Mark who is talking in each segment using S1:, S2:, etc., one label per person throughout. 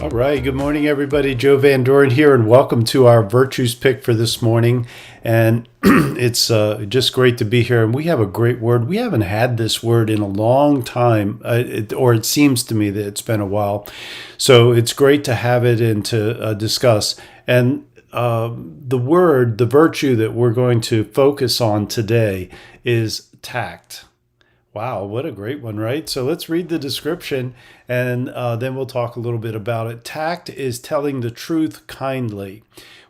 S1: All right. Good morning, everybody. Joe Van Doren here, and welcome to our virtues pick for this morning. And it's just great to be here. And we have a great word. We haven't had this word in a long time, or it seems to me that it's been a while. So it's great to have it and to discuss. And the virtue that we're going to focus on today is tact. Wow, what a great one, right? So let's read the description and then we'll talk a little bit about it. Tact is telling the truth kindly.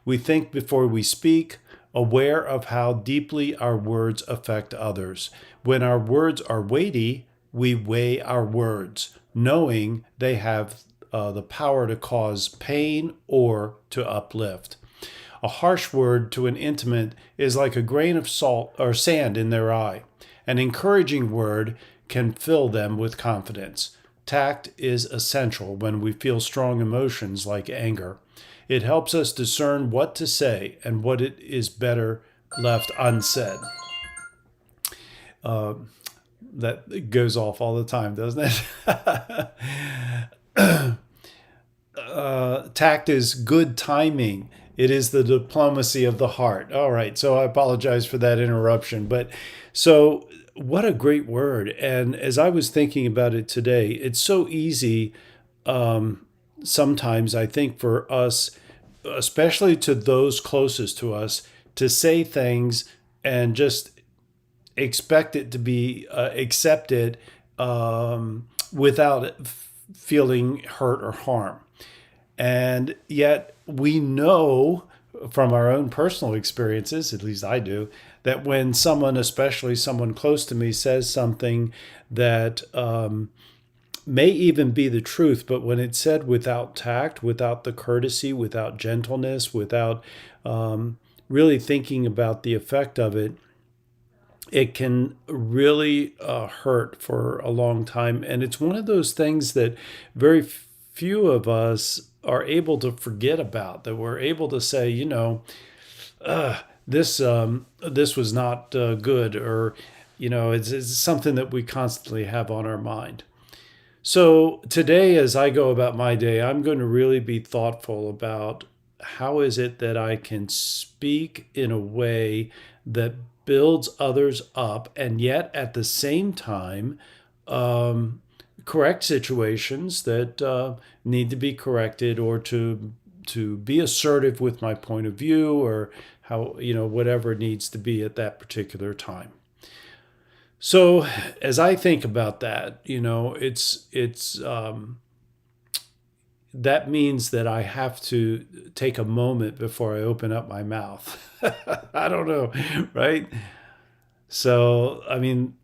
S1: We think before we speak, aware of how deeply our words affect others. When our words are weighty, we weigh our words, knowing they have the power to cause pain or to uplift. A harsh word to an intimate is like a grain of salt or sand in their eye. An encouraging word can fill them with confidence. Tact is essential when we feel strong emotions like anger. It helps us discern what to say and what it is better left unsaid. That goes off all the time, doesn't it? Tact is good timing. It is the diplomacy of the heart. All right, so I apologize for that interruption. But so what a great word. And as I was thinking about it today, it's so easy sometimes, I think, for us, especially to those closest to us, to say things and just expect it to be accepted without feeling hurt or harm. And yet we know from our own personal experiences, at least I do, that when someone, especially someone close to me, says something that may even be the truth, but when it's said without tact, without the courtesy, without gentleness, without really thinking about the effect of it, it can really hurt for a long time. And it's one of those things that very few of us are able to forget about, that we're able to say, this was not good, or it's something that we constantly have on our mind. So today, as I go about my day, I'm going to really be thoughtful about how is it that I can speak in a way that builds others up, and yet at the same time correct situations that need to be corrected, or to be assertive with my point of view, or how whatever needs to be at that particular time. So as I think about that, it's that means that I have to take a moment before I open up my mouth. I don't know, right? So I mean,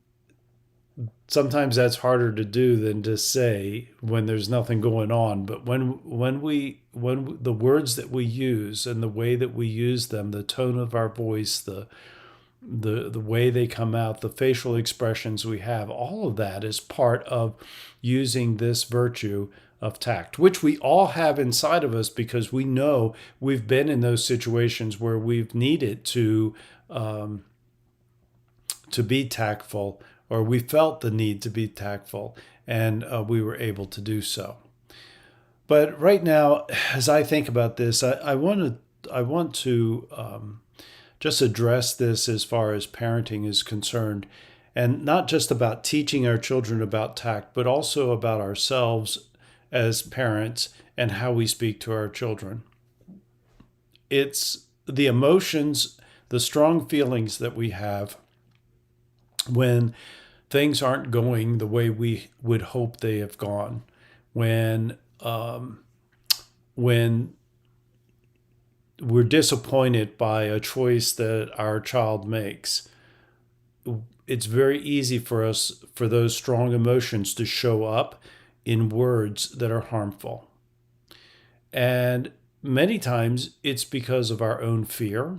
S1: sometimes that's harder to do than to say when there's nothing going on. But when the words that we use and the way that we use them, the tone of our voice, the way they come out, the facial expressions we have, all of that is part of using this virtue of tact, which we all have inside of us, because we know we've been in those situations where we've needed to be tactful, or we felt the need to be tactful, and we were able to do so. But right now, as I think about this, I want to just address this as far as parenting is concerned, and not just about teaching our children about tact, but also about ourselves as parents and how we speak to our children. It's the emotions, the strong feelings that we have when things aren't going the way we would hope they have gone, when we're disappointed by a choice that our child makes. It's very easy for those strong emotions to show up in words that are harmful. And many times it's because of our own fear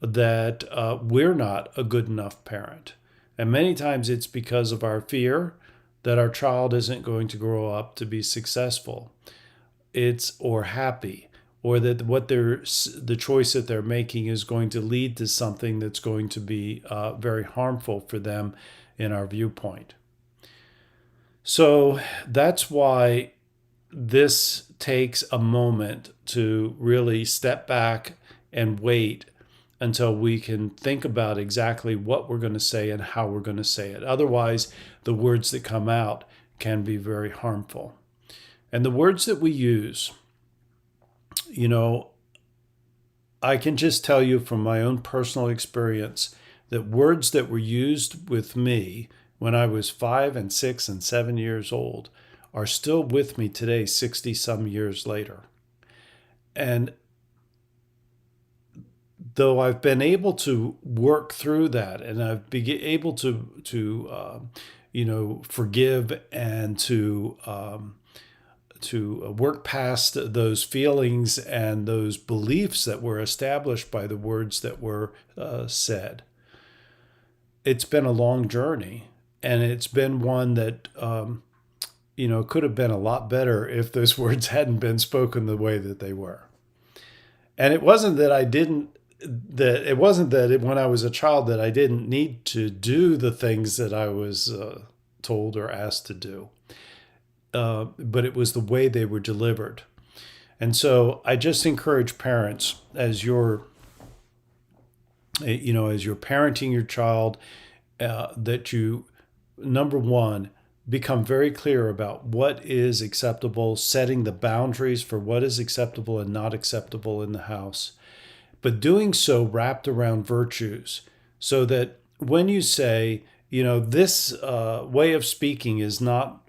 S1: that we're not a good enough parent. And many times it's because of our fear that our child isn't going to grow up to be successful, or happy, or that the choice that they're making is going to lead to something that's going to be very harmful for them in our viewpoint. So that's why this takes a moment to really step back and wait until we can think about exactly what we're going to say and how we're going to say it. Otherwise, the words that come out can be very harmful. And the words that we use, you know, I can just tell you from my own personal experience that words that were used with me when I was 5 and 6 and 7 years old are still with me today, 60 some years later. And though I've been able to work through that, and I've been able to forgive and to work past those feelings and those beliefs that were established by the words that were said. It's been a long journey, and it's been one that could have been a lot better if those words hadn't been spoken the way that they were. And it wasn't that when I was a child that I didn't need to do the things that I was told or asked to do. But it was the way they were delivered. And so I just encourage parents, as you're parenting your child, that you, number one, become very clear about what is acceptable, setting the boundaries for what is acceptable and not acceptable in the house, but doing so wrapped around virtues, so that when you say, this way of speaking is not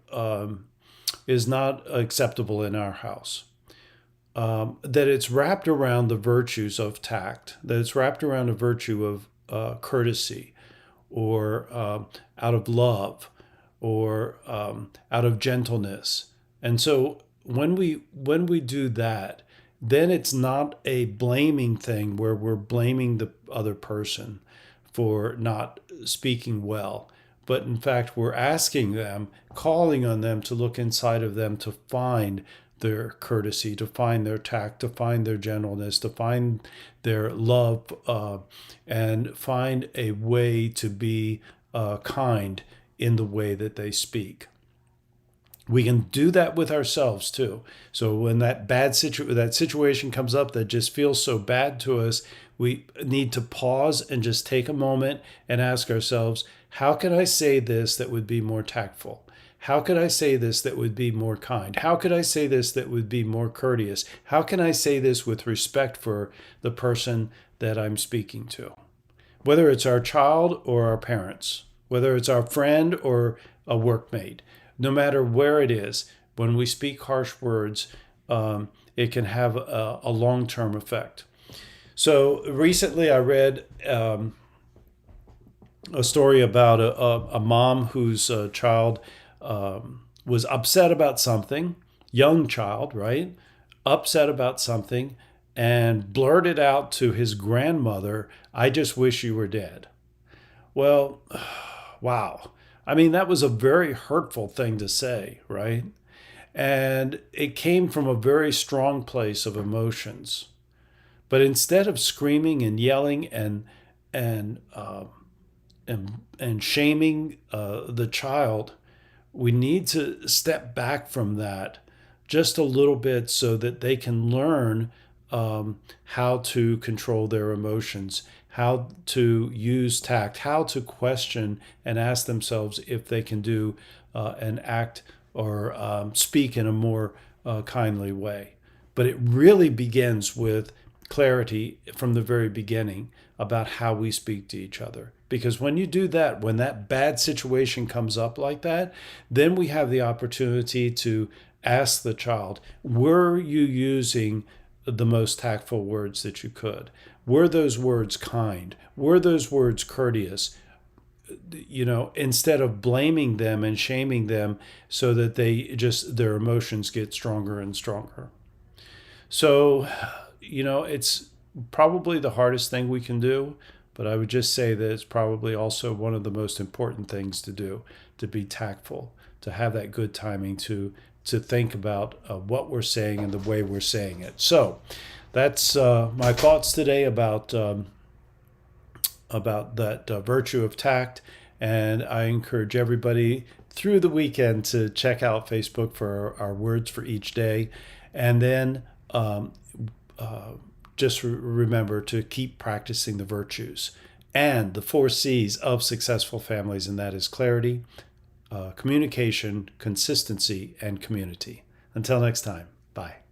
S1: acceptable in our house, that it's wrapped around the virtues of tact, that it's wrapped around a virtue of courtesy, or out of love, or out of gentleness. And so when we do that, then it's not a blaming thing where we're blaming the other person for not speaking well. But in fact, we're asking them, calling on them to look inside of them to find their courtesy, to find their tact, to find their gentleness, to find their love, and find a way to be kind in the way that they speak. We can do that with ourselves too. So when that that situation comes up that just feels so bad to us, we need to pause and just take a moment and ask ourselves, how can I say this that would be more tactful? How could I say this that would be more kind? How could I say this that would be more courteous? How can I say this with respect for the person that I'm speaking to? Whether it's our child or our parents, whether it's our friend or a workmate, no matter where it is, when we speak harsh words, it can have a long-term effect. So recently I read a story about a mom whose child was upset about something, young child, right? Upset about something, and blurted out to his grandmother, "I just wish you were dead." Well, wow. I mean, that was a very hurtful thing to say, right? And it came from a very strong place of emotions. But instead of screaming and yelling and shaming the child, we need to step back from that just a little bit so that they can learn how to control their emotions, how to use tact, how to question and ask themselves if they can do and act or speak in a more kindly way. But it really begins with clarity from the very beginning about how we speak to each other. Because when you do that, when that bad situation comes up like that, then we have the opportunity to ask the child, were you using the most tactful words that you could? Were those words kind? Were those words courteous? Instead of blaming them and shaming them so that their emotions get stronger and stronger. So, it's probably the hardest thing we can do, but I would just say that it's probably also one of the most important things to do, to be tactful, to have that good timing, to think about what we're saying and the way we're saying it. So that's my thoughts today about that virtue of tact. And I encourage everybody through the weekend to check out Facebook for our words for each day. And then just remember to keep practicing the virtues and the 4 C's of successful families, and that is clarity, communication, consistency, and community. Until next time, bye.